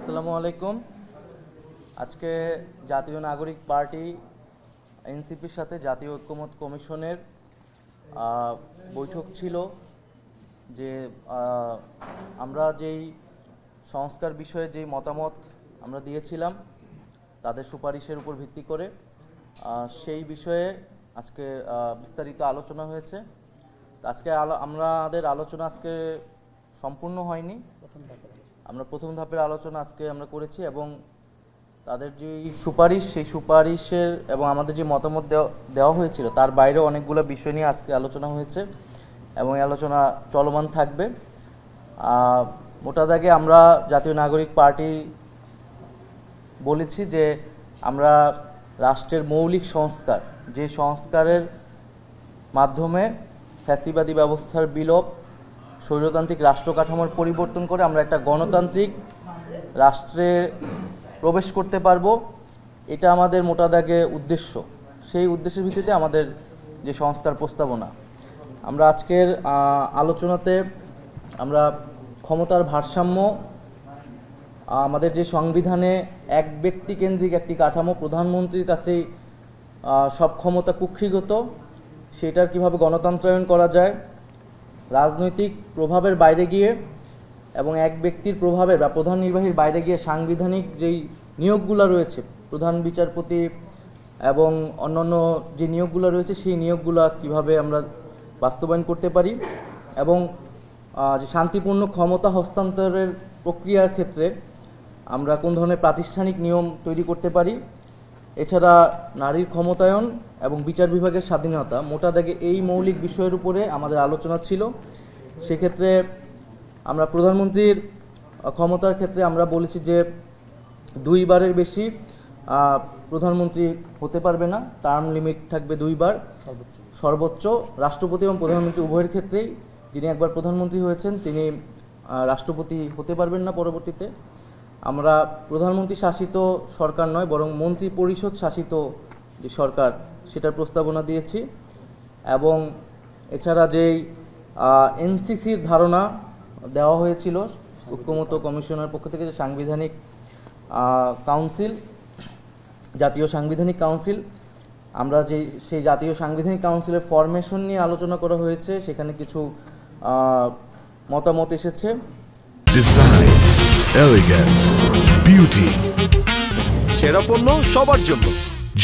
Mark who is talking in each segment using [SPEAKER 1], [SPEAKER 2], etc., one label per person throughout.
[SPEAKER 1] আসসালামু আলাইকুম। আজকে জাতীয় নাগরিক পার্টি এনসিপির সাথে জাতীয় ঐক্যমত্য কমিশনের বৈঠক ছিল। যে আমরা যেই সংস্কার বিষয়ে যেই মতামত আমরা দিয়েছিলাম তাদের সুপারিশের উপর ভিত্তি করে সেই বিষয়ে আজকে বিস্তারিত আলোচনা হয়েছে। আজকে আমাদের আলোচনা আজকে সম্পূর্ণ হয়নি। আমরা প্রথম ধাপের আলোচনা আজকে আমরা করেছি এবং তাদের যে সুপারিশ সেই সুপারিশের এবং আমাদের যে মতামত দেওয়া হয়েছিল তার বাইরেও অনেকগুলো বিষয় নিয়ে আজকে আলোচনা হয়েছে এবং এই আলোচনা চলমান থাকবে। মোটা দাগে আমরা জাতীয় নাগরিক পার্টি বলেছি যে আমরা রাষ্ট্রের মৌলিক সংস্কার, যে সংস্কারের মাধ্যমে ফ্যাসিবাদী ব্যবস্থার বিলোপ, স্বৈরতান্ত্রিক রাষ্ট্র কাঠামোর পরিবর্তন করে আমরা একটা গণতান্ত্রিক রাষ্ট্রে প্রবেশ করতে পারবো, এটা আমাদের মোটা দাগে উদ্দেশ্য। সেই উদ্দেশ্যের ভিত্তিতে আমাদের যে সংস্কার প্রস্তাবনা, আমরা আজকের আলোচনাতে আমরা ক্ষমতার ভারসাম্য, আমাদের যে সংবিধানে এক ব্যক্তি কেন্দ্রিক একটি কাঠামো, প্রধানমন্ত্রীর কাছেই সব ক্ষমতা কুক্ষিগত, সেটার কিভাবে গণতন্ত্রায়ন করা যায়, রাজনৈতিক প্রভাবের বাইরে গিয়ে এবং এক ব্যক্তির প্রভাবের বা প্রধান নির্বাহীর বাইরে গিয়ে সাংবিধানিক যেই নিয়োগগুলো রয়েছে, প্রধান বিচারপতি এবং অন্যান্য যে নিয়োগগুলো রয়েছে সেই নিয়োগগুলো কিভাবে আমরা বাস্তবায়ন করতে পারি এবং যে শান্তিপূর্ণ ক্ষমতা হস্তান্তরের প্রক্রিয়ার ক্ষেত্রে আমরা কোন ধরনের প্রাতিষ্ঠানিক নিয়ম তৈরি করতে পারি, এছাড়া নারীর ক্ষমতায়ন এবং বিচার বিভাগের স্বাধীনতা, মোটা দাগে এই মৌলিক বিষয়ের উপরে আমাদের আলোচনা ছিল। সেক্ষেত্রে আমরা প্রধানমন্ত্রীর ক্ষমতার ক্ষেত্রে আমরা বলেছি যে 2 বারের বেশি প্রধানমন্ত্রী হতে পারবে না, টার্ম লিমিট থাকবে 2 বার সর্বোচ্চ। রাষ্ট্রপতি এবং প্রধানমন্ত্রী উভয়ের ক্ষেত্রেই যিনি একবার প্রধানমন্ত্রী হয়েছেন তিনি রাষ্ট্রপতি হতে পারবেন না পরবর্তীতে। আমরা প্রধানমন্ত্রী শাসিত সরকার নয় বরং মন্ত্রী পরিষদ শাসিত যে সরকার সেটার প্রস্তাবনা দিয়েছি এবং এছাড়া যেই এনসিসির ধারণা দেওয়া হয়েছিল ঐক্যমত্য কমিশনের পক্ষ থেকে, যে সাংবিধানিক কাউন্সিল, জাতীয় সাংবিধানিক কাউন্সিল, আমরা সেই জাতীয় সাংবিধানিক কাউন্সিলের ফরমেশন নিয়ে আলোচনা করা হয়েছে। সেখানে কিছু মতামত এসেছে।
[SPEAKER 2] ডিজাইন, এলিগেন্স, বিউটি, সেরা পণ্য সবার জন্য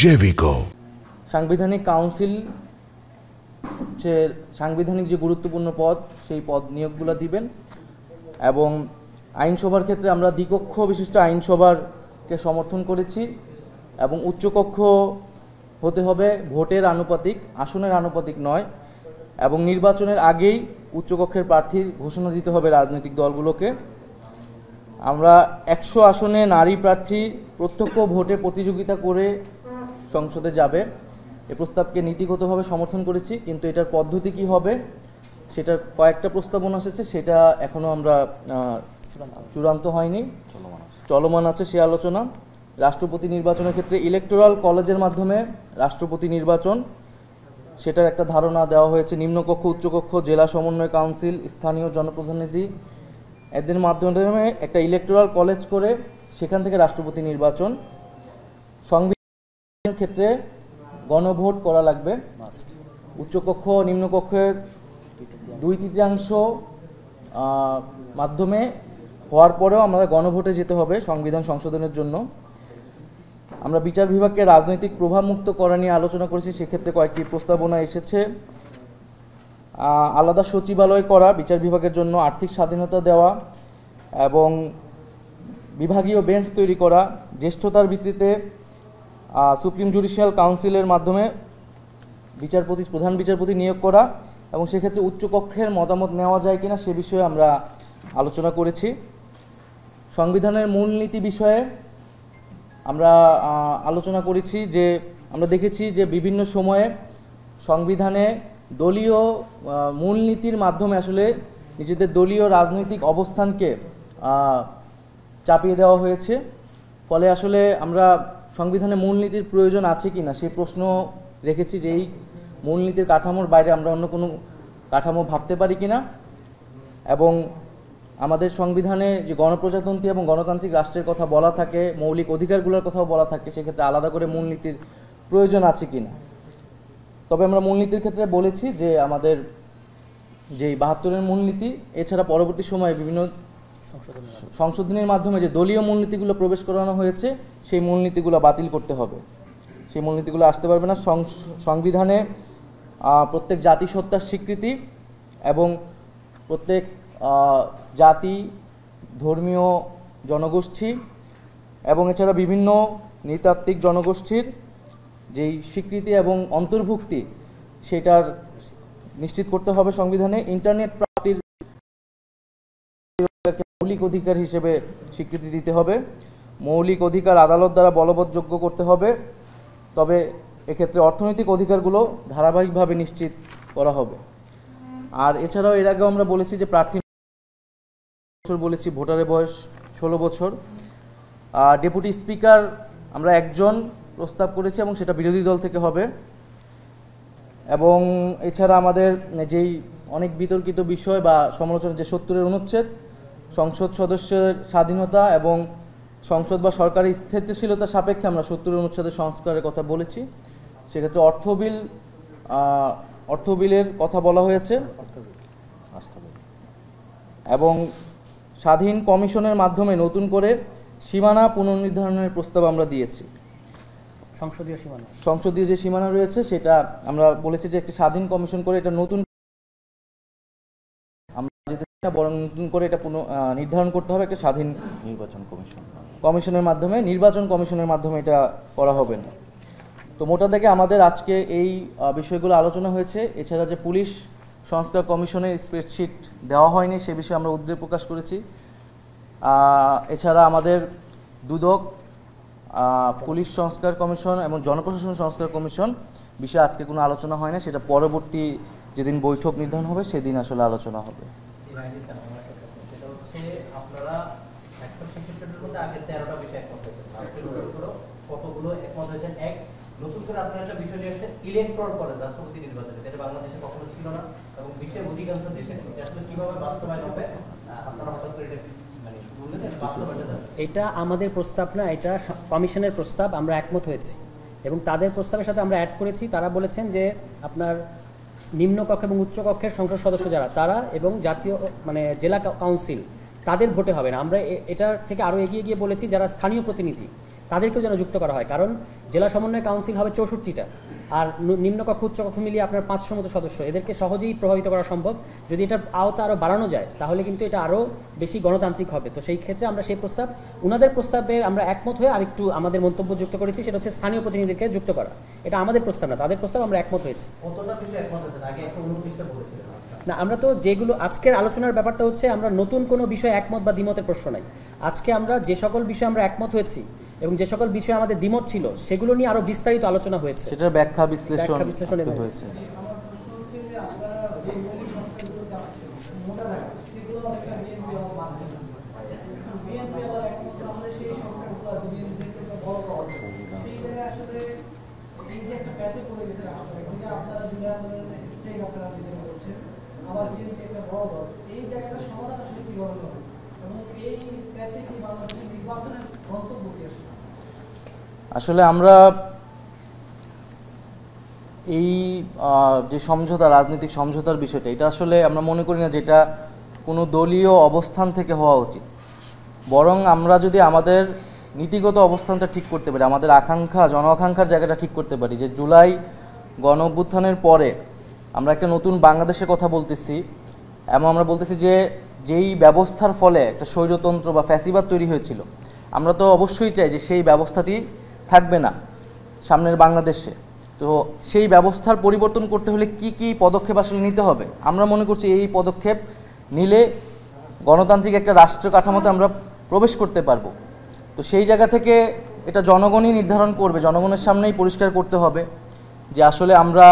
[SPEAKER 2] জেভিকো।
[SPEAKER 1] সাংবিধানিক কাউন্সিল সাংবিধানিক যে গুরুত্বপূর্ণ পদ সেই পদ নিয়োগগুলো দিবেন এবং আইনসভার ক্ষেত্রে আমরা দ্বিকক্ষ বিশিষ্ট আইনসভাকে সমর্থন করেছি এবং উচ্চকক্ষ হতে হবে ভোটের আনুপাতিক, আসনের আনুপাতিক নয়, এবং নির্বাচনের আগেই উচ্চকক্ষের প্রার্থীর ঘোষণা দিতে হবে রাজনৈতিক দলগুলোকে। আমরা 100 আসনে নারী প্রার্থী প্রত্যক্ষ ভোটে প্রতিযোগিতা করে সংসদে যাবে, এই প্রস্তাবকে নীতিগতভাবে সমর্থন করেছি, কিন্তু এটার পদ্ধতি কি হবে সেটার কয়েকটা প্রস্তাবনা এসেছে, সেটা এখনও আমরা চূড়ান্ত হয়নি, চলমান আছে সে আলোচনা। রাষ্ট্রপতি নির্বাচনের ক্ষেত্রে ইলেকটোরাল কলেজের মাধ্যমে রাষ্ট্রপতি নির্বাচন, সেটার একটা ধারণা দেওয়া হয়েছে। নিম্নকক্ষ, উচ্চকক্ষ, জেলা সমন্বয় কাউন্সিল, স্থানীয় জনপ্রতিনিধি, এদের মাধ্যমে একটা ইলেকটোরাল কলেজ করে সেখান থেকে রাষ্ট্রপতি নির্বাচন। সংবিধানের ক্ষেত্রে গণভোট করা লাগবে, উচ্চকক্ষ নিম্নকক্ষের 2/3 মাধ্যমে হওয়ার পরেও আমাদের গণভোটে যেতে হবে সংবিধান সংশোধনের জন্য। আমরা বিচার বিভাগকে রাজনৈতিক প্রভাব মুক্ত করা নিয়ে আলোচনা করেছি, সেক্ষেত্রে কয়েকটি প্রস্তাবনা এসেছে। আলাদা সচিবালয় করা বিচার বিভাগের জন্য, আর্থিক স্বাধীনতা দেওয়া এবং বিভাগীয় বেঞ্চ তৈরি করা, জ্যেষ্ঠতার ভিত্তিতে সুপ্রিম জুডিশিয়াল কাউন্সিলের মাধ্যমে প্রধান বিচারপতি নিয়োগ করা এবং সেক্ষেত্রে উচ্চকক্ষের মতামত নেওয়া যায় কিনা সে বিষয়ে আমরা আলোচনা করেছি। সংবিধানের মূলনীতি বিষয়ে আমরা আলোচনা করেছি যে আমরা দেখেছি যে বিভিন্ন সময়ে সংবিধানে দলীয় মূলনীতির মাধ্যমে আসলে নিজেদের দলীয় রাজনৈতিক অবস্থানকে চাপিয়ে দেওয়া হয়েছে, ফলে আসলে আমরা সংবিধানে মূলনীতির প্রয়োজন আছে কিনা সেই প্রশ্ন রেখেছি, যে এই মূলনীতির কাঠামোর বাইরে আমরা অন্য কোনো কাঠামো ভাবতে পারি কিনা। এবং আমাদের সংবিধানে যে গণপ্রজাতন্ত্রী এবং গণতান্ত্রিক রাষ্ট্রের কথা বলা থাকে, মৌলিক অধিকারগুলোর কথাও বলা থাকে, সেক্ষেত্রে আলাদা করে মূলনীতির প্রয়োজন আছে কিনা। তবে আমরা মূলনীতির ক্ষেত্রে বলেছি যে আমাদের যে ৭২-এর মূলনীতি এছাড়া পরবর্তী সময়ে বিভিন্ন সংশোধনের মাধ্যমে যে দলীয় মূলনীতিগুলো প্রবেশ করানো হয়েছে সেই মূলনীতিগুলো বাতিল করতে হবে, সেই মূলনীতিগুলো আসতে পারবে না। সংবিধানে প্রত্যেক জাতিসত্তার স্বীকৃতি এবং প্রত্যেক জাতি, ধর্মীয় জনগোষ্ঠী এবং এছাড়া বিভিন্ন নৃতাত্ত্বিক জনগোষ্ঠীর যেই স্বীকৃতি এবং অন্তর্ভুক্তি সেটার নিশ্চিত করতে হবে সংবিধানে। ইন্টারনেট প্রাপ্তির মৌলিক অধিকার হিসেবে স্বীকৃতি দিতে হবে। মৌলিক অধিকার আদালত দ্বারা বলবৎযোগ্য করতে হবে, তবে এক্ষেত্রে অর্থনৈতিক অধিকারগুলো ধারাবাহিকভাবে নিশ্চিত করা হবে। আর এছাড়াও এর আগেও আমরা বলেছি যে প্রার্থী বলেছি ভোটারের বয়স 16 বছর। ডেপুটি স্পিকার আমরা একজন প্রস্তাব করেছি এবং সেটা বিরোধী দল থেকে হবে। এবং এছাড়া আমাদের যেই অনেক বিতর্কিত বিষয় বা সমালোচনা যে ৭০-এর অনুচ্ছেদ, সংসদ সদস্যের স্বাধীনতা এবং সংসদ বা সরকারি স্থিতিশীলতা সাপেক্ষে আমরা ৭০-এর অনুচ্ছেদের সংস্কারের কথা বলেছি। সেক্ষেত্রে অর্থ বিলের কথা বলা হয়েছে এবং স্বাধীন কমিশনের মাধ্যমে নতুন করে সীমানা পুনর্নির্ধারণের প্রস্তাব আমরা দিয়েছি। সংসদীয় যে সীমানা রয়েছে সেটা আমরা বলেছি যে একটি স্বাধীন কমিশন করে এটা নতুন বরং নতুন করে এটা নির্ধারণ করতে হবে একটা স্বাধীন কমিশনের মাধ্যমে, নির্বাচন কমিশনের মাধ্যমে এটা করা হবে না। তো মোটা দাগে আমাদের আজকে এই বিষয়গুলো আলোচনা হয়েছে। এছাড়া যে পুলিশ সংস্কার কমিশনের স্প্রেডশিট দেওয়া হয়নি সে বিষয়ে আমরা উদ্বেগ প্রকাশ করেছি। এছাড়া আমাদের দুদক, পুলিশ সংস্কার কমিশন এবং জনপ্রশাসন সংস্কার কমিশন বিষয়ে আজকে কোনো আলোচনা হয় না, সেটা পরবর্তী যেদিন বৈঠক নির্ধারণ হবে সেদিন আসলে আলোচনা হবে।
[SPEAKER 3] নতুন করে আপনারা একটা বিষয় নিয়ে আসছেন, ইলেকট্রল কলেজ রাষ্ট্রপতি নির্বাচনে, যেটা বাংলাদেশে কখনো ছিল না এবং বিশ্বের অধিকাংশ দেশে নেই। আসলে কিভাবে বাস্তবায়ন হবে আপনারা হঠাৎ করে এটা মানে বললেন বাস্তবায়নটা? এটা আমাদের প্রস্তাব না, এটা কমিশনের প্রস্তাব, আমরা একমত হয়েছি এবং তাদের প্রস্তাবের সাথে আমরা অ্যাড করেছি। তারা বলেছেন যে আপনার নিম্নকক্ষ এবং উচ্চকক্ষের সংসদ সদস্য যারা তারা এবং জাতীয় মানে জেলা কাউন্সিল তাদের ভোটে হবে না। আমরা এটার থেকে আরও এগিয়ে গিয়ে বলেছি যারা স্থানীয় প্রতিনিধি তাদেরকেও যেন যুক্ত করা হয়, কারণ জেলা সমন্বয় কাউন্সিল হবে 64টা আর নিম্নকক্ষ উচ্চকক্ষ মিলিয়ে আপনার 500 মতো সদস্য, এদেরকে সহজেই প্রভাবিত করা সম্ভব। যদি এটার আওতা আরও বাড়ানো যায় তাহলে কিন্তু এটা আরও বেশি গণতান্ত্রিক হবে। তো সেই ক্ষেত্রে আমরা সেই প্রস্তাব, ওনাদের প্রস্তাবে আমরা একমত হয়ে আরেকটু আমাদের মন্তব্য যুক্ত করেছি, সেটা হচ্ছে স্থানীয় প্রতিনিধিদেরকে যুক্ত করা। এটা আমাদের প্রস্তাব না, তাদের প্রস্তাব, আমরা একমত হয়েছি। না, আমরা তো যেগুলো আজকের আলোচনার ব্যাপারটা হচ্ছে আমরা নতুন কোনো বিষয়ে একমত বা দ্বিমতের প্রশ্ন নাই। আজকে আমরা যে সকল বিষয়ে আমরা একমত হয়েছি এবং যে সকল বিষয়ে আমাদের দ্বিমত ছিল সেগুলো নিয়ে আরো বিস্তারিত আলোচনা হয়েছে,
[SPEAKER 1] সেটার ব্যাখ্যা বিশ্লেষণ হয়েছে। আসলে আমরা এই যে সমঝোতা, রাজনৈতিক সমঝোতার বিষয়টা, এটা আসলে আমরা মনে করি না যেটা কোনো দলীয় অবস্থান থেকে হওয়া উচিত। বরং আমরা যদি আমাদের নীতিগত অবস্থানটা ঠিক করতে পারি, আমাদের আকাঙ্ক্ষা, জন আকাঙ্ক্ষার জায়গাটা ঠিক করতে পারি, যে জুলাই গণ অভ্যুত্থানের পরে আমরা একটা নতুন বাংলাদেশের কথা বলতেছি এবং আমরা বলতেছি যে যেই ব্যবস্থার ফলে একটা স্বৈরতন্ত্র বা ফ্যাসিবাদ তৈরি হয়েছিল, আমরা তো অবশ্যই চাই যে সেই ব্যবস্থাটি থাকবে না সামনের বাংলাদেশে। তো সেই ব্যবস্থার পরিবর্তন করতে হলে কি কি পদক্ষেপ আসলে নিতে হবে, আমরা মনে করছি এই পদক্ষেপ নিলে গণতান্ত্রিক একটা রাষ্ট্র কাঠামোতে আমরা প্রবেশ করতে পারবো। তো সেই জায়গা থেকে এটা জনগণই নির্ধারণ করবে, জনগণের সামনেই পরিষ্কার করতে হবে যে আসলে আমরা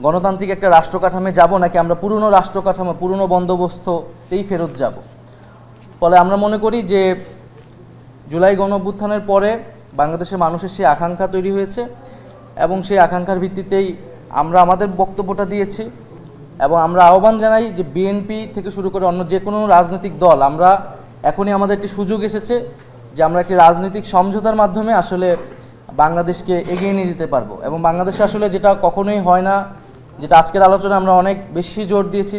[SPEAKER 1] গণতান্ত্রিক একটা রাষ্ট্র কাঠামোয় যাব নাকি আমরা পুরনো রাষ্ট্র কাঠামো, পুরনো বন্দোবস্ততেই ফেরত যাব। ফলে আমরা মনে করি যে জুলাই গণ অভ্যুত্থানের পরে বাংলাদেশের মানুষের সেই আকাঙ্ক্ষা তৈরি হয়েছে এবং সেই আকাঙ্ক্ষার ভিত্তিতেই আমরা আমাদের বক্তব্যটা দিয়েছি। এবং আমরা আহ্বান জানাই যে বিএনপি থেকে শুরু করে অন্য যে কোনো রাজনৈতিক দল, আমরা এখনই আমাদের একটি সুযোগ এসেছে যে আমরা একটি রাজনৈতিক সমঝোতার মাধ্যমে আসলে বাংলাদেশকে এগিয়ে নিয়ে যেতে পারবো। এবং বাংলাদেশে আসলে যেটা কখনোই হয় না, যেটা আজকের আলোচনা আমরা অনেক বেশি জোর দিয়েছি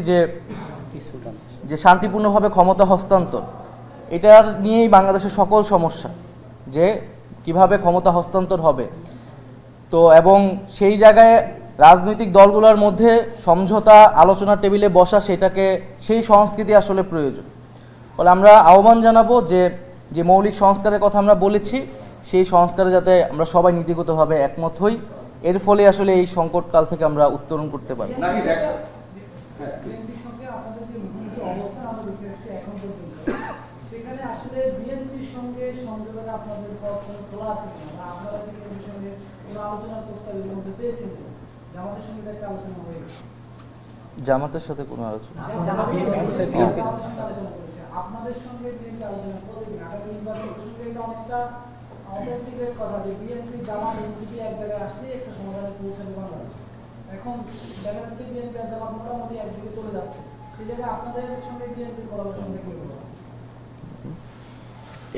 [SPEAKER 1] যে শান্তিপূর্ণভাবে ক্ষমতা হস্তান্তর, এটার নিয়েই বাংলাদেশের সকল সমস্যা, যে কিভাবে ক্ষমতা হস্তান্তর হবে। তো এবং সেই জায়গায় রাজনৈতিক দলগুলোর মধ্যে সমঝোতা, আলোচনার টেবিলে বসা, সেটাকে সেই সংস্কৃতি আসলে প্রয়োজন। ফলে আমরা আহ্বান জানাবো যে মৌলিক সংস্কারের কথা আমরা বলেছি, সেই সংস্কারে যাতে আমরা সবাই নীতিগতভাবে একমত হই, এর ফলে আসলে এই সংকটকাল থেকে আমরা উত্তরণ করতে পারি। জামাতের সাথে কোনো আলোচনা
[SPEAKER 4] আপনাদের সঙ্গে বিএনপি আলোচনা করবে না, আগামী নির্বাচনের সঙ্গে এটা অনেকটা অফেন্সিভের কথা যে বিএনপি জামাত এনসিপি এক জায়গায় আসলে একটা সমাধানে পৌঁছাবে বাংলাদেশ। এখন দেখা যাচ্ছে বিএনপি আর জামাত মোটামুটি একদিকে চলে যাচ্ছে, সেই জায়গায় আপনাদের সঙ্গে বিএনপির পরামর্শ কি বলবো?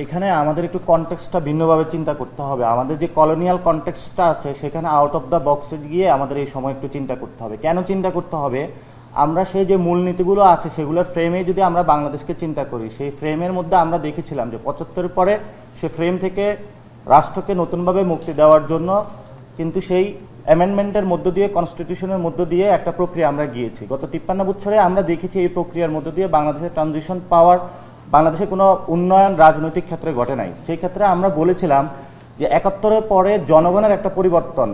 [SPEAKER 5] এখানে আমাদের একটু কনটেক্সটটা ভিন্নভাবে চিন্তা করতে হবে। আমাদের যে কলোনিয়াল কনটেক্সটটা আছে সেখানে আউট অফ দ্য বক্সে গিয়ে আমাদের এই সময় একটু চিন্তা করতে হবে। কেন চিন্তা করতে হবে? আমরা সেই যে মূলনীতিগুলো আছে সেগুলোর ফ্রেমে যদি আমরা বাংলাদেশকে চিন্তা করি, সেই ফ্রেমের মধ্যে আমরা দেখেছিলাম যে ৭৫ পরে সে ফ্রেম থেকে রাষ্ট্রকে নতুনভাবে মুক্তি দেওয়ার জন্য কিন্তু সেই অ্যামেন্ডমেন্টের মধ্য দিয়ে, কনস্টিটিউশনের মধ্য দিয়ে একটা প্রক্রিয়া আমরা গিয়েছি। গত ৫৩ বছরে আমরা দেখেছি এই প্রক্রিয়ার মধ্য দিয়ে বাংলাদেশের ট্রানজিশন পাওয়ার, বাংলাদেশে কোনো উন্নয়ন রাজনৈতিক ক্ষেত্রে ঘটে নাই। সেই ক্ষেত্রে আমরা বলেছিলাম যে ৭১ পরে জনগণের একটা পরিবর্তন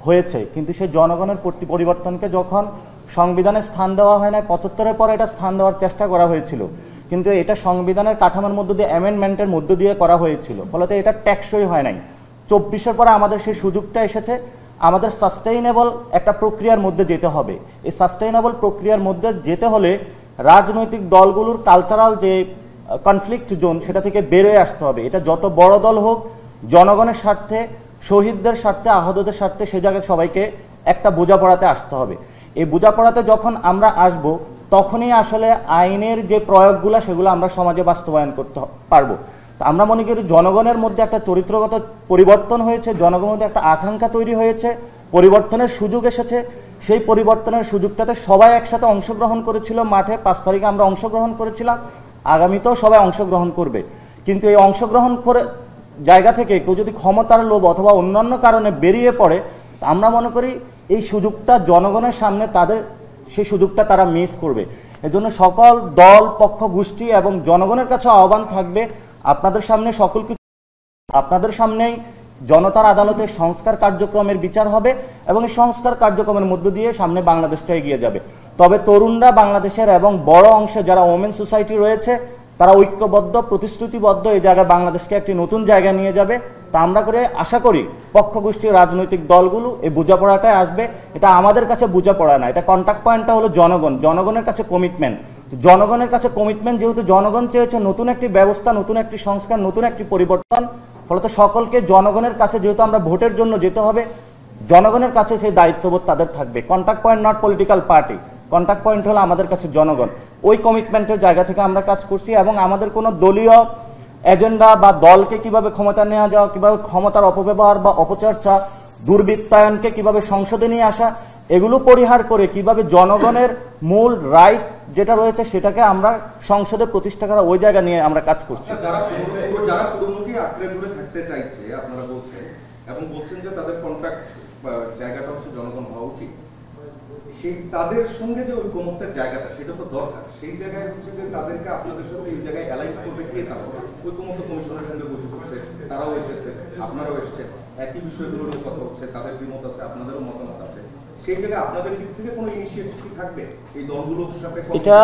[SPEAKER 5] হয়েছে, কিন্তু সেই জনগণের পরিবর্তনকে যখন সংবিধানে স্থান দেওয়া হয় না, ৭৫ পরে এটা স্থান দেওয়ার চেষ্টা করা হয়েছিল, কিন্তু এটা সংবিধানের কাঠামোর মধ্য দিয়ে, অ্যামেন্ডমেন্টের মধ্য দিয়ে করা হয়েছিল, ফলত এটা টেকসই হয় নাই। ২৪-এর পরে আমাদের সেই সুযোগটা এসেছে, আমাদের সাস্টেইনেবল একটা প্রক্রিয়ার মধ্যে যেতে হবে। এই সাস্টেইনেবল প্রক্রিয়ার মধ্যে যেতে হলে রাজনৈতিক দলগুলোর কালচারাল যে কনফ্লিক্ট জোন সেটা থেকে বেরোয় আসতে হবে। এটা যত বড় দল হোক, জনগণের স্বার্থে, শহীদদের স্বার্থে, আহতদের স্বার্থে সে জায়গায় সবাইকে একটা বোঝাপড়াতে আসতে হবে। এই বোঝাপড়াতে যখন আমরা আসব, তখনই আসলে আইনের যে প্রয়োগগুলো সেগুলো আমরা সমাজে বাস্তবায়ন করতে পারবো। তো আমরা মনে করি জনগণের মধ্যে একটা চরিত্রগত পরিবর্তন হয়েছে, জনগণের মধ্যে একটা আকাঙ্ক্ষা তৈরি হয়েছে, পরিবর্তনের সুযোগ এসেছে। সেই পরিবর্তনের সুযোগটাতে সবাই একসাথে অংশগ্রহণ করেছিল মাঠে। ৫ তারিখে আমরা অংশগ্রহণ করেছিলাম, আগামীতেও সবাই অংশগ্রহণ করবে। কিন্তু এই অংশগ্রহণ করে জায়গা থেকে কেউ যদি ক্ষমতার লোভ অথবা অন্যান্য কারণে বেরিয়ে পড়ে, আমরা মনে করি এই সুযোগটা জনগণের সামনে সেই সুযোগটা তারা মিস করবে। এজন্য সকল দল, পক্ষ, গোষ্ঠী এবং জনগণের কাছে আহ্বান থাকবে, আপনাদের সামনে সকল কিছু, আপনাদের সামনেই জনতার আদালতে সংস্কার কার্যক্রমের বিচার হবে এবং এই সংস্কার কার্যক্রমের মধ্য দিয়ে সামনে বাংলাদেশটা এগিয়ে যাবে। তবে তরুণরা বাংলাদেশের এবং বড় অংশে যারা ওমেন সোসাইটি রয়েছে তারা ঐক্যবদ্ধ, প্রতিশ্রুতিবদ্ধ এই জায়গায় বাংলাদেশকে একটি নতুন জায়গায় নিয়ে যাবে। তা আমরা আশা করি পক্ষ গোষ্ঠীর রাজনৈতিক দলগুলো এই বোঝাপড়াটায় আসবে। এটা আমাদের কাছে বোঝাপড়া না, এটা কন্টাক্ট পয়েন্টটা হলো জনগণ, জনগণের কাছে কমিটমেন্ট। জনগণের কাছে কমিটমেন্ট যেহেতু জনগণ চেয়েছে নতুন একটি ব্যবস্থা, নতুন একটি সংস্কার, নতুন একটি পরিবর্তন, ফলত সকলকে জনগণের কাছে, যেহেতু আমরা ভোটের জন্য যেতে হবে, জনগণের কাছে সেই দায়িত্ববোধ তাদের থাকবে। Contact point not political party, contact point হলো আমাদের কাছে জনগণ। ওই কমিটমেন্টের জায়গা থেকে আমরা কাজ করছি এবং আমাদের কোনো দলীয় এজেন্ডা বা দলকে কিভাবে ক্ষমতা নেওয়া যাওয়া, কিভাবে ক্ষমতার অপব্যবহার বা অপচর্চা, দুর্বৃত্তায়নকে কিভাবে সংসদে নিয়ে আসা, এগুলো পরিহার করে কিভাবে জনগণের মূল রাইট যেটা রয়েছে সেটাকে আমরা সংসদে প্রতিষ্ঠা করা, ওই জায়গা নিয়ে আমরা কাজ করছি।
[SPEAKER 6] যারা পুরোমুখী আঁকড়ে ধরে থাকতে চাইছে আপনারা বলছেন এবং বলছেন যে তাদের কন্ট্রাক্ট জায়গাটা হচ্ছে জনগণ হওয়া উচিত, সেই তাদের সঙ্গে যে ঐকমত্যের জায়গাটা সেটা তো দরকার। সেই জায়গায় হচ্ছে যে তাদেরকে আপনাদের সাথে এই জায়গায় অ্যালাইন করবে কে? তারা ঐকমত্য কমিশনের সঙ্গে বৈঠক হচ্ছে, তারাও এসেছে, আপনারাও এসেছেন, একই বিষয়গুলো নিয়ে কথা হচ্ছে, তাদের দ্বিমত আছে, আপনাদেরও মতামত আছে। সেই জায়গায় আপনাদের দিক থেকে কোনো ইনিশিয়েটিভ কি থাকবে এই দলগুলোর সাথে?
[SPEAKER 5] এটা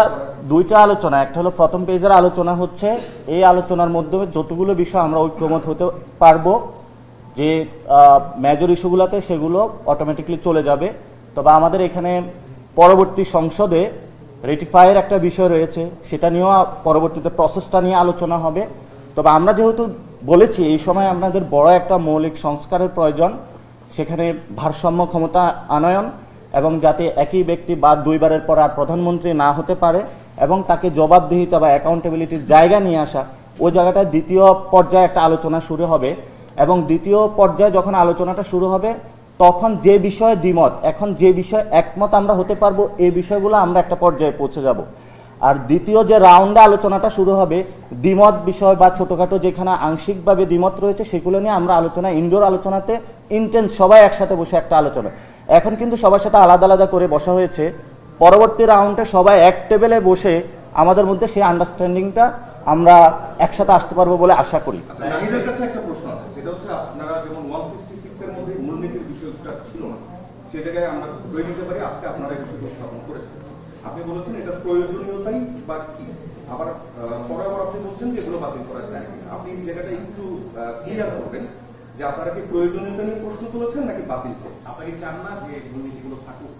[SPEAKER 5] দুইটা আলোচনা, একটা হলো প্রথম পেজের আলোচনা হচ্ছে, এই আলোচনার মধ্যে যতগুলো বিষয় আমরা ঐক্যমত হতে পারবো, যে মেজর ইস্যুগুলোতে সেগুলো অটোমেটিকলি চলে যাবে। তবে আমাদের এখানে পরবর্তী সংসদে রেটিফাইয়ের একটা বিষয় রয়েছে, সেটা নিয়েও পরবর্তীতে প্রসেসটা নিয়ে আলোচনা হবে। তবে আমরা যেহেতু বলেছি এই সময় আমাদের বড় একটা মৌলিক সংস্কারের প্রয়োজন, সেখানে ভারসাম্য ক্ষমতা আনয়ন এবং যাতে একই ব্যক্তি দুইবারের পর আর প্রধানমন্ত্রী না হতে পারে এবং তাকে জবাবদিহিতা বা অ্যাকাউন্টেবিলিটির জায়গা নিয়ে আসা, ওই জায়গাটা দ্বিতীয় পর্যায়ে একটা আলোচনা শুরু হবে। এবং দ্বিতীয় পর্যায়ে যখন আলোচনাটা শুরু হবে তখন যে বিষয়ে দ্বিমত, এখন যে বিষয়ে একমত আমরা হতে পারবো এই বিষয়গুলো আমরা একটা পর্যায়ে পৌঁছে যাব। আর দ্বিতীয় যে রাউন্ডে আলোচনাটা শুরু হবে দ্বিমত বিষয় বা ছোটোখাটো যেখানে আংশিকভাবে দ্বিমত রয়েছে সেগুলো নিয়ে আমরা আলোচনা, ইনডোর আলোচনাতে ইন্টেন্স সবাই একসাথে বসে একটা আলোচনা। এখন কিন্তু সবার সাথে আলাদা আলাদা করে বসা হয়েছে, পরবর্তী রাউন্ডে সবাই এক টেবিলে বসে আমাদের মধ্যে সেই আন্ডারস্ট্যান্ডিংটা আমরা একসাথে আসতে পারবো বলে আশা করি।
[SPEAKER 6] নাহিদের কাছে একটা প্রশ্ন আছে, সেটা হচ্ছে আপনারা যেমন 166 এর মধ্যে মূলনীতির বিষয়টা ছিল না, সেই জায়গায় আমরা ধরে নিতে পারি আজকে আপনারা এই বিষয়টা উত্থাপন করেছেন। আপনি বলেছেন এটা প্রয়োজনীয়তাই বা কি, আবার পরে আবার আপনি বলছেন যে এগুলো বাতিল করা যায় কিনা। আপনি এই জায়গাটা একটু ক্লিয়ার করবেন যে আপনারা কি প্রয়োজনীয়তা নিয়ে প্রশ্ন তুলেছেন নাকি বাতিল চাই? আপনারা কি চান না যে মূলনীতিগুলো থাকুক?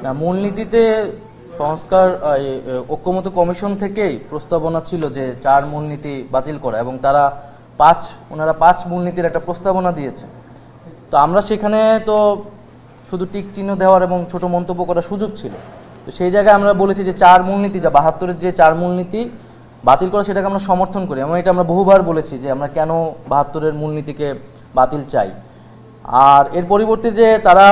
[SPEAKER 1] না, মূলনীতিতে সংস্কার ঐক্যমত কমিশন থেকেই প্রস্তাবনা ছিল যে 4 মূলনীতি বাতিল করা, এবং ওনারা 5 মূলনীতির একটা প্রস্তাবনা দিয়েছে। তো আমরা সেখানে তো শুধু টিক চিহ্ন দেওয়ার এবং ছোট মন্তব্য করার সুযোগ ছিল। তো সেই জায়গায় আমরা বলেছি যে 4 মূলনীতি, যা 72-এর যে 4 মূলনীতি বাতিল করা, সেটাকে আমরা সমর্থন করি। এবং এটা আমরা বহুবার বলেছি যে আমরা কেন 72-এর মূলনীতিকে বাতিল চাই। আর এর পরিবর্তে যে তারা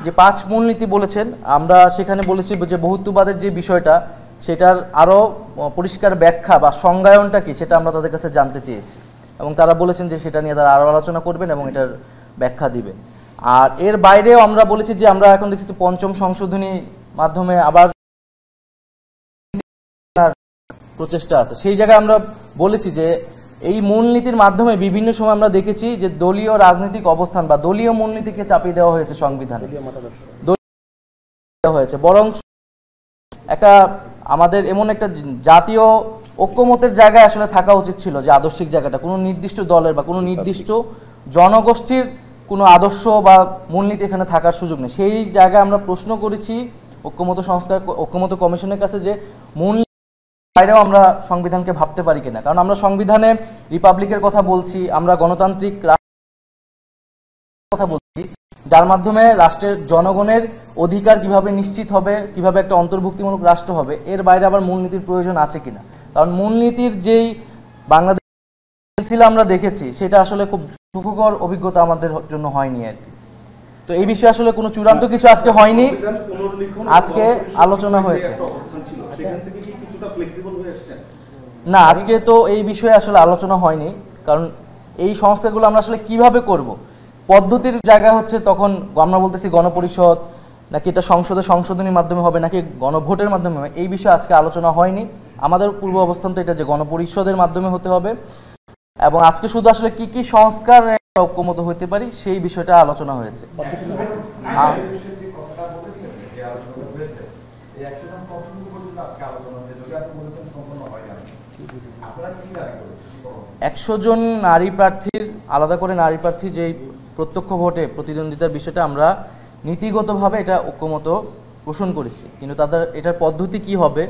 [SPEAKER 1] যে 5 মূলনীতি বলেছেন, আমরা সেখানে বলেছি যে বহুত্ববাদের যে বিষয়টা, সেটার আরও পরিষ্কার ব্যাখ্যা বা সংজ্ঞায়নটা কি সেটা আমরা তাদের কাছে জানতে চেয়েছি, এবং তারা বলেছেন যে সেটা নিয়ে তারা আরও আলোচনা করবেন এবং এটার ব্যাখ্যা দিবেন। আর এর বাইরেও আমরা বলেছি যে আমরা এখন দেখছি 5ম সংশোধনী মাধ্যমে আবার প্রচেষ্টা আছে। সেই জায়গায় আমরা বলেছি যে এই মূলনীতির মাধ্যমে বিভিন্ন সময় আমরা দেখেছি যে দলীয় রাজনৈতিক অবস্থান বা দলীয় মূলনীতিকে চাপিয়ে দেওয়া হয়েছে সংবিধানে, হয়েছে। বরং একটা আমাদের এমন একটা জাতীয় ঐক্যমতের জায়গায় আসলে থাকা উচিত ছিল, যে আদর্শিক জায়গাটা কোনো নির্দিষ্ট দলের বা কোনো নির্দিষ্ট জনগোষ্ঠীর কোনো আদর্শ বা মূলনীতি এখানে থাকার সুযোগ নেই। সেই জায়গায় আমরা প্রশ্ন করেছি ঐক্যমত কমিশনের কাছে যে মূলনীতি বাইরেও আমরা সংবিধানকে ভাবতে পারি কিনা। কারণ আমরা সংবিধানে রিপাবলিকের কথা বলছি, আমরা গণতান্ত্রিক কথা বলছি, যার মাধ্যমে রাষ্ট্রের জনগণের অধিকার কিভাবে নিশ্চিত হবে, কিভাবে একটা অন্তর্ভুক্তিমূলক রাষ্ট্র হবে। এর বাইরে আবার মূলনীতির প্রয়োজন আছে কিনা। কারণ মূলনীতির যেই বাংলাদেশ আমরা দেখেছি সেটা আসলে খুব সুখকর অভিজ্ঞতা আমাদের জন্য হয়নি আর কি। তো এই বিষয়ে আসলে কোনো চূড়ান্ত কিছু আজকে হয়নি, আজকে আলোচনা হয়েছে। না, আজকে তো এই বিষয়ে আসলে আলোচনা হয়নি, কারণ এই সংস্কারগুলো আমরা আসলে কিভাবে করব, পদ্ধতির জায়গা হচ্ছে তখন আমরা বলতেছি গণপরিষদ নাকি এটা সংশোধনীর মাধ্যমে হবে নাকি গণভোটের মাধ্যমে হবে, এই বিষয়ে আজকে আলোচনা হয়নি। আমাদের পূর্ব অবস্থান তো এটা যে গণপরিষদের মাধ্যমে হতে হবে, এবং আজকে শুধু আসলে কি কি সংস্কার ঐক্যমত হতে পারি সেই বিষয়টা আলোচনা হয়েছে। একশো জন নারী প্রার্থীর, আলাদা করে নারী প্রার্থী যেই প্রত্যক্ষ ভোটে প্রতিদ্বন্দ্বিতার বিষয়টা আমরা নীতিগতভাবে এটা ঐক্যমত পোষণ করেছি, কিন্তু তাদের এটার পদ্ধতি কি হবে,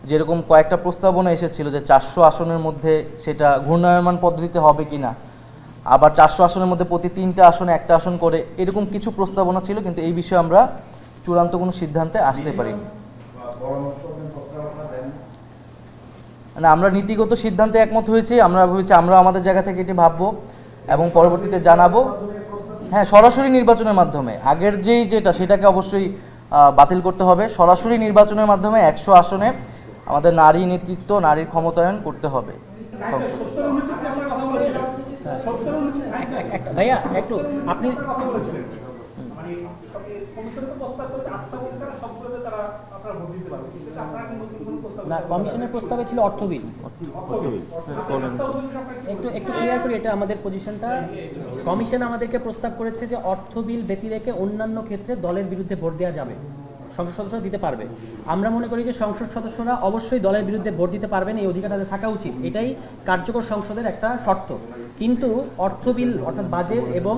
[SPEAKER 1] যেরকম কয়েকটা প্রস্তাবনা এসেছিল যে 400 আসনের মধ্যে সেটা ঘূর্ণায়মান পদ্ধতিতে হবে কিনা, আবার 400 আসনের মধ্যে প্রতি 3টা আসনে 1টা আসন করে, এরকম কিছু প্রস্তাবনা ছিল, কিন্তু এই বিষয়ে আমরা চূড়ান্ত কোনো সিদ্ধান্তে আসতে পারিনি। না, আমরা নীতিগত সিদ্ধান্তে একমত হয়েছি। আমরা ভেবেছি আমরা আমাদের জায়গা থেকে এটি ভাববো এবং পরবর্তীতে জানাবো। হ্যাঁ, সরাসরি নির্বাচনের মাধ্যমে, আগের যেটা সেটাকে অবশ্যই বাতিল করতে হবে। সরাসরি নির্বাচনের মাধ্যমে 100 আসনে আমাদের নারী নেতৃত্ব, নারীর ক্ষমতায়ন করতে হবে।
[SPEAKER 7] ভাইয়া একটু আপনি না, কমিশনের প্রস্তাবে ছিল অর্থ বিল। একটু ক্লিয়ার করি, এটা আমাদের পজিশনটা। কমিশন আমাদেরকে প্রস্তাব করেছে যে অর্থ বিল ব্যতি রেখে অন্যান্য ক্ষেত্রে দলের বিরুদ্ধে ভোট দেওয়া যাবে, সংসদ সদস্যরা দিতে পারবে। আমরা মনে করি যে সংসদ সদস্যরা অবশ্যই দলের বিরুদ্ধে ভোট দিতে পারবেন, এই অধিকার তাদের থাকা উচিত, এটাই কার্যকর সংসদের একটা শর্ত। কিন্তু অর্থ বিল অর্থাৎ বাজেট এবং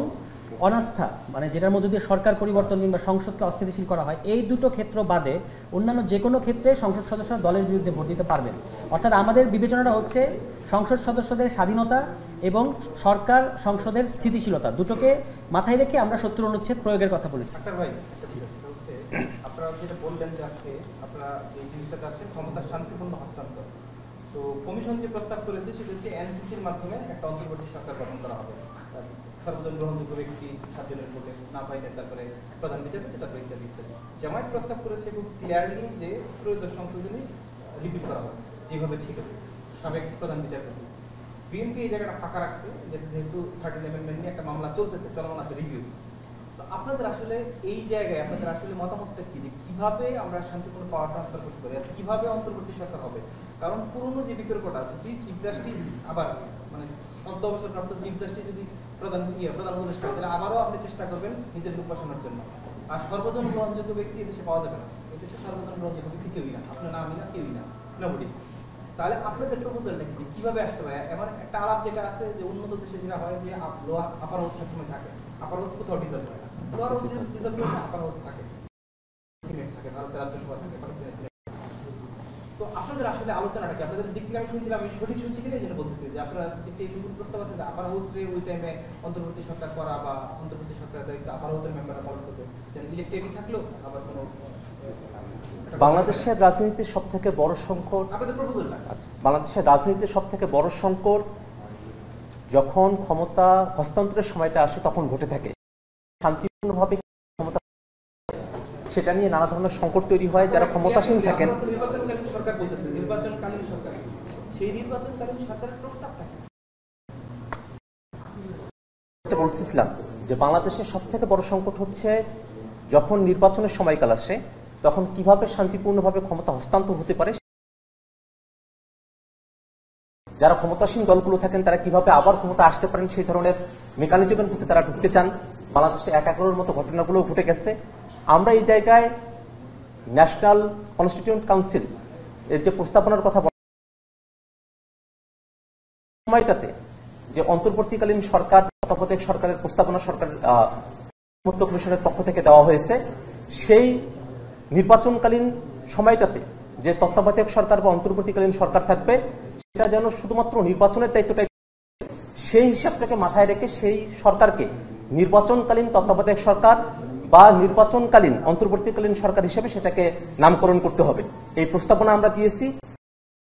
[SPEAKER 7] অনাস্থা, মানে যেটার মধ্যে দিয়ে সরকার পরিবর্তন কিংবা সংসদকে অস্থিতিশীল করা হয়, এই দুটো ক্ষেত্র বাদে অন্যান্য যে কোনো ক্ষেত্রে সংসদ সদস্যরা দলের বিরুদ্ধে ভোট দিতে পারবেন। অর্থাৎ আমাদের বিবেচনাটা হচ্ছে সংসদ সদস্যদের স্বাধীনতা এবং সরকার সংসদের স্থিতিশীলতা, দুটোকে মাথায় রেখে আমরা 70 অনুচ্ছেদ প্রয়োগের কথা বলেছি।
[SPEAKER 8] আপনারা যেটা বললেন যে আজকে আপনারা এই জিনিসটা চাচ্ছেন ক্ষমতার শান্তিপূর্ণ হস্তান্তর, তো কমিশন যে প্রস্তাব করেছে সেটা হচ্ছে এনসিসির মাধ্যমে একটা অন্তর্বর্তী সরকার গঠন করা হবে, সর্বজন গ্রহণযোগ্য ব্যক্তি 7 জনের ভোটে না পাইলে তারপরে প্রধান বিচারপতি, তারপরে ইত্যাদি ইত্যাদি। জামায়াত প্রস্তাব করেছে খুব ক্লিয়ারলি যে ত্রয়োদশ সংশোধনী রিপিট করা হবে যেভাবে ছিল সাবেক প্রধান বিচারপতি। বিএনপি এই জায়গাটা ফাঁকা রাখছে যেহেতু 13 অ্যামেন্ডমেন্ট নিয়ে একটা মামলা চলতেছে, চলমান আছে রিভিউ। তো আপনাদের আসলে এই জায়গায় আপনাদের আসলে মতামতটা কি, যে কিভাবে আমরা শান্তিপূর্ণ পাওয়ার ট্রান্সফার করতে পারি, আর কিভাবে অন্তর্বর্তী সরকার হবে? কারণ পুরনো যে বিতর্কটা আছে, যে চিফ জাস্টিস আবার মানে শব্দ অবসরপ্রাপ্ত চিফ জাস্টিস যদি প্রধান উপদেষ্টা হয়, তাহলে আবারও আপনি চেষ্টা করবেন নিজের উপাসনার জন্য। আর সর্বজন গ্রহণযোগ্য ব্যক্তি এদেশে পাওয়া যাবে না, এদেশে সর্বজন গ্রহণযোগ্য ব্যক্তি কেউই না, আপনার না আমি না কেউই না, নবডি। তাহলে আপনাদের প্রপোজালটা কি, কিভাবে আসতে পারে? এমন একটা আলাপ যেটা আছে যে উন্নত দেশে যেটা হয় যে আপার হাউস সবসময় থাকে, আপার হাউস কোথাও ডিজার্ভ হয় না, লোয়ার হাউস ডিজার্ভ হয় না, আপার হাউস থাকে, সিনেট থাকে, ভারতের রাজ্যসভা থাকে, পাকিস্তানের সিনেট। তো আপনাদের আসলে আলোচনাটা কি? আপনাদের দিক থেকে আমি শুনছিলাম, আমি সঠিক শুনছি কিনা এই জন্য বলতেছি যে আপনারা এই প্রস্তাব আছে যে আপার হাউসে ওই টাইমে অন্তর্বর্তী সরকার করা বা অন্তর্বর্তী সরকারের দায়িত্ব আপার হাউসের মেম্বাররা পালন করবে, যেন ইলেকটেডই থাকলো আবার কোনো
[SPEAKER 9] বাংলাদেশের রাজনীতির সব থেকে বড় সংকট, বাংলাদেশের রাজনীতির সব থেকে বড় সংকট যখন ক্ষমতা হস্তান্তরের সময়টা আসে তখন ঘটে থাকে। শান্তিপূর্ণভাবে ক্ষমতা সেটা নিয়ে নানা ধরনের সংকট তৈরি হয়। যারা ক্ষমতাসীন থাকেন,
[SPEAKER 8] নির্বাচনকালীন সরকার বলতেছে, নির্বাচনকালীন সরকার, সেই নির্বাচনকালীন সরকারের প্রস্তাব থাকে।
[SPEAKER 9] বলছিলাম যে বাংলাদেশের সব থেকে বড় সংকট হচ্ছে যখন নির্বাচনের সময়কাল আসে তখন কিভাবে শান্তিপূর্ণভাবে ক্ষমতা হস্তান্তর হতে পারে, যারা ক্ষমতাসীন দলগুলো থাকেন তারা কিভাবে আবার ক্ষমতা আসতে পারেন সেই ধরনের মেকানিজমের মধ্যে তারা ঢুকতে চান। বাংলাদেশে 11-এর মতো ঘটনাগুলো ঘটে গেছে। আমরা এই জায়গায় ন্যাশনাল কনস্টিটিউয়েন্ট কাউন্সিল এর যে প্রস্তাবনার কথা সময়টাতে যে অন্তর্বর্তীকালীন সরকার তত্ত্বাবধায়ক সরকারের প্রস্তাবনা সরকার কমিশনের পক্ষ থেকে দেওয়া হয়েছে, সেই নির্বাচনকালীন সময়টাতে যে তত্ত্বাবধায়ক সরকার বা অন্তর্বর্তীকালীন সরকার থাকবে সেটা যেন শুধুমাত্র নির্বাচনের দায়িত্বটাই, সেই হিসাবটাকে মাথায় রেখে সেই সরকারকে নির্বাচনকালীন তত্ত্বাবধায়ক সরকার বা নির্বাচনকালীন অন্তর্বর্তীকালীন সরকার হিসেবে সেটাকে নামকরণ করতে হবে। এই প্রস্তাবনা আমরা দিয়েছি।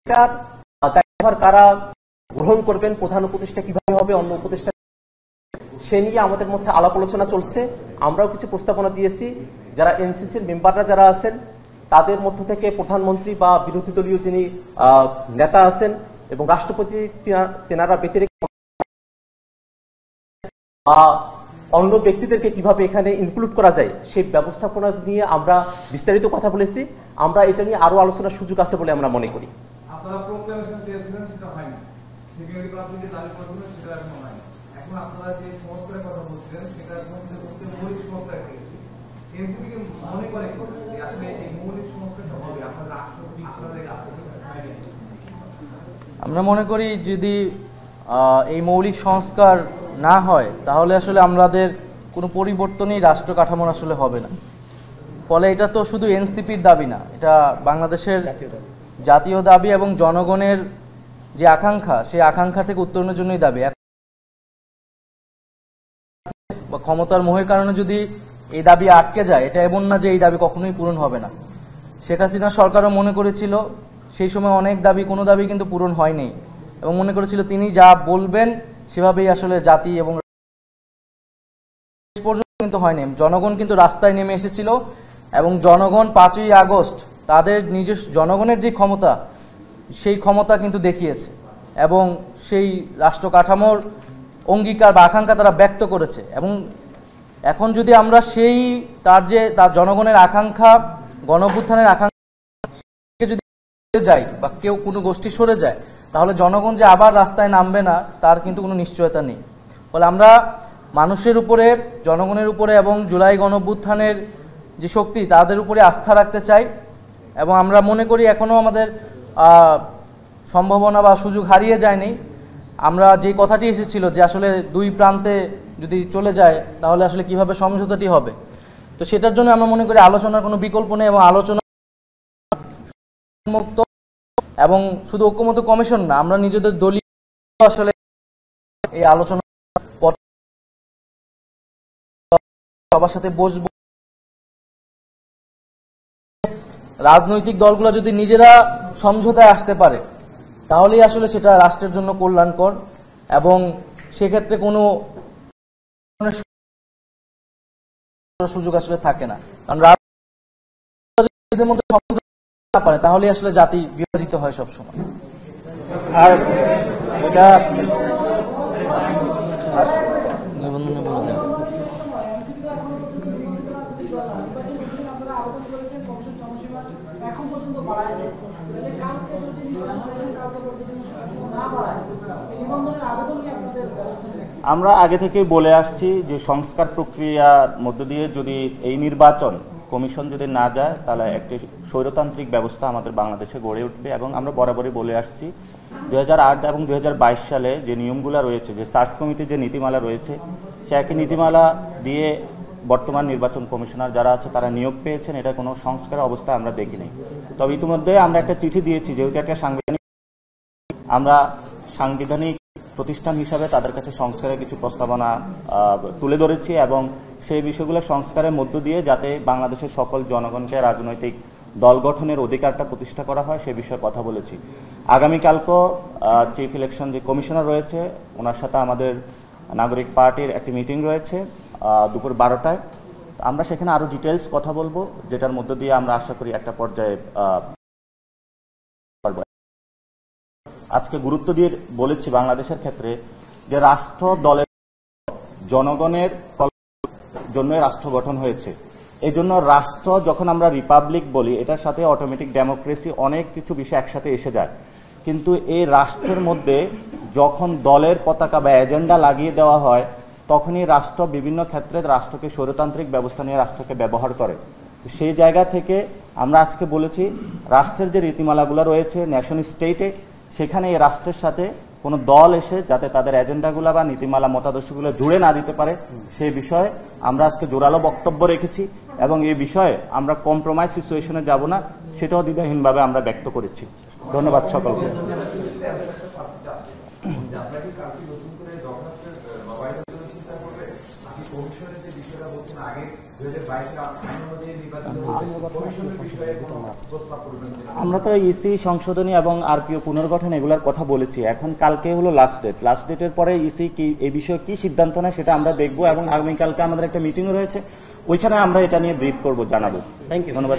[SPEAKER 9] এটার দায়ভার কারা গ্রহণ করবেন, প্রধান উপদেষ্টা কিভাবে হবে, অন্য উপদেষ্টা, সে নিয়ে আমাদের মধ্যে আলাপ আলোচনা চলছে। আমরাও কিছু প্রস্তাবনা দিয়েছি। যারা এনসিসির মেম্বাররা যারা আছেন তাদের মধ্য থেকে প্রধানমন্ত্রী বা বিরোধী দলীয় যিনি নেতা আছেন এবং রাষ্ট্রপতি তেনারা ব্যতিরেকে অন্য ব্যক্তিদেরকে কিভাবে এখানে ইনক্লুড করা যায় সেই ব্যবস্থাপনা নিয়ে আমরা বিস্তারিত কথা বলেছি। আমরা এটা নিয়ে আরো আলোচনার সুযোগ আছে বলে আমরা মনে করি।
[SPEAKER 6] আপনারা প্রোক্লামেশন দিয়েছিলেন, সেটা হয়নি। সেকেন্ডারি আপনি যে দাবি করছিলেন সেটা এখন হয়নি। এখন আপনারা যে সংস্কারের কথা বলছিলেন সেটার মধ্যে মৌলিক সংস্কার রেখেছি। এনসিপিকে মনে করে যে আসলে এই মৌলিক সংস্কারটা হবে আপনার রাষ্ট্রপতি
[SPEAKER 1] আমরা মনে করি যদি এই মৌলিক সংস্কার না হয় তাহলে আসলে আমাদের কোনো পরিবর্তনই রাষ্ট্র কাঠামোর আসলে হবে না। ফলে এটা তো শুধু এনসিপির দাবি না, এটা বাংলাদেশের জাতীয় দাবি এবং জনগণের যে আকাঙ্ক্ষা, সেই আকাঙ্ক্ষা থেকে উত্তরণের জন্যই দাবি। ক্ষমতার মোহের কারণে যদি এই দাবি আটকে যায়, এটা এমন না যে এই দাবি কখনোই পূরণ হবে না। শেখ হাসিনা সরকারও মনে করেছিল সেই সময় অনেক দাবি, কোনো দাবি কিন্তু পূরণ হয়নি, এবং মনে করেছিল তিনি যা বলবেন সেভাবেই আসলে জাতি এবং কিন্তু হয়নি। জনগণ কিন্তু রাস্তায় নেমে এসেছিল এবং জনগণ 5ই আগস্ট তাদের নিজস্ব জনগণের যে ক্ষমতা, সেই ক্ষমতা কিন্তু দেখিয়েছে এবং সেই রাষ্ট্র কাঠামোর অঙ্গীকার বা আকাঙ্ক্ষা তারা ব্যক্ত করেছে। এবং এখন যদি আমরা সেই তার জনগণের আকাঙ্ক্ষা, গণঅভ্যুত্থানের আকাঙ্ক্ষা যদি যায় বা কেউ কোনো গোষ্ঠী সরে যায়, তাহলে জনগণ যে আবার রাস্তায় নামবে না তার কিন্তু কোনো নিশ্চয়তা নেই। ফলে আমরা মানুষের উপরে, জনগণের উপরে এবং জুলাই গণঅভ্যুত্থানের যে শক্তি তাদের উপরে আস্থা রাখতে চাই। এবং আমরা মনে করি এখনও আমাদের সম্ভাবনা বা সুযোগ হারিয়ে যায়নি। আমরা যে কথাটি এসেছিল যে আসলে দুই প্রান্তে যদি চলে যায় তাহলে আসলে কিভাবে সমঝোতাটি হবে, তো সেটার জন্য আমরা মনে করি আলোচনার কোনো বিকল্প নেই এবং আলোচনা মুক্ত এবং শুধু ঐক্যমত্য কমিশন না, আমরা নিজেদের দলীয় আসলে এই আলোচনা সবার সাথে বসবো। রাজনৈতিক দলগুলো যদি নিজেরা সমঝোতায় আসতে পারে তাহলেই আসলে সেটা রাষ্ট্রের জন্য কল্যাণকর, এবং সেক্ষেত্রে কোনো সুযোগ আসলে থাকে না। কারণ রাজনীতির মধ্যে সমঝোতা না পারে তাহলেই আসলে জাতি বিভাজিত হয় সবসময়।
[SPEAKER 5] আর এটা
[SPEAKER 1] নিবন্ধনে বলে দেন।
[SPEAKER 5] আমরা আগে থেকে বলে আসছি যে সংস্কার প্রক্রিয়ার মধ্য দিয়ে যদি এই নির্বাচন কমিশন যদি না যায় তাহলে একটি স্বৈরতান্ত্রিক ব্যবস্থা আমাদের বাংলাদেশে গড়ে উঠবে। এবং আমরা বরাবরই বলে আসছি 2008 এবং 2022 সালে যে নিয়মগুলো রয়েছে, যে সার্চ কমিটির যে নীতিমালা রয়েছে, সে একই নীতিমালা দিয়ে বর্তমান নির্বাচন কমিশনার যারা আছে তারা নিয়োগ পেয়েছেন। এটা কোনো সংস্কারের অবস্থা আমরা দেখিনি। তবে ইতিমধ্যে আমরা একটা চিঠি দিয়েছি, যেহেতু একটা সাংবিধানিক প্রতিষ্ঠান হিসাবে তাদের কাছে সংস্কারের কিছু প্রস্তাবনা তুলে ধরেছি, এবং সেই বিষয়গুলো সংস্কারের মধ্য দিয়ে যাতে বাংলাদেশের সকল জনগণকে রাজনৈতিক দল গঠনের অধিকারটা প্রতিষ্ঠা করা হয় সে বিষয়ে কথা বলেছি। আগামীকালকেও চিফ ইলেকশন যে কমিশনার রয়েছে ওনার সাথে আমাদের নাগরিক পার্টির একটি মিটিং রয়েছে দুপুর 12টায়। আমরা সেখানে আরো ডিটেলস কথা বলবো, যেটার মধ্য দিয়ে আমরা আশা করি একটা পর্যায়ে আজকে গুরুত্ব দিয়ে বলেছি বাংলাদেশের ক্ষেত্রে যে রাষ্ট্র দলের জনগণের জন্য রাষ্ট্র গঠন হয়েছে। এই জন্য রাষ্ট্র যখন আমরা রিপাবলিক বলি এটার সাথে অটোমেটিক ডেমোক্রেসি অনেক কিছু বিষয় একসাথে এসে যায়, কিন্তু এই রাষ্ট্রের মধ্যে যখন দলের পতাকা বা এজেন্ডা লাগিয়ে দেওয়া হয় তখনই রাষ্ট্র বিভিন্ন ক্ষেত্রে রাষ্ট্রকে স্বৈরতান্ত্রিক ব্যবস্থা নিয়ে রাষ্ট্রকে ব্যবহার করে। সেই জায়গা থেকে আমরা আজকে বলেছি রাষ্ট্রের যে রীতিমালাগুলো রয়েছে ন্যাশন স্টেটে, সেখানে এই রাষ্ট্রের সাথে কোনো দল এসে যাতে তাদের এজেন্ডাগুলো বা নীতিমালা মতাদর্শগুলো জুড়ে না দিতে পারে সেই বিষয়ে আমরা আজকে জোরালো বক্তব্য রেখেছি, এবং এই বিষয়ে আমরা কম্প্রোমাইজ সিচুয়েশনে যাব না সেটাও দ্বিধাহীনভাবে আমরা ব্যক্ত করেছি। ধন্যবাদ সকলকে। আমরা তো ইসি সংশোধনী এবং আরপিও পুনর্গঠন এগুলোর কথা বলেছি। এখন কালকে হলো লাস্ট ডেট। লাস্ট ডেটের পরে ইসি কি এই বিষয়ে কি সিদ্ধান্ত নেয় সেটা আমরা দেখবো, এবং আগামীকালকে আমাদের একটা মিটিং রয়েছে, ওইখানে আমরা এটা নিয়ে ব্রিফ করবো, জানাবো।
[SPEAKER 7] Thank you.
[SPEAKER 5] ধন্যবাদ।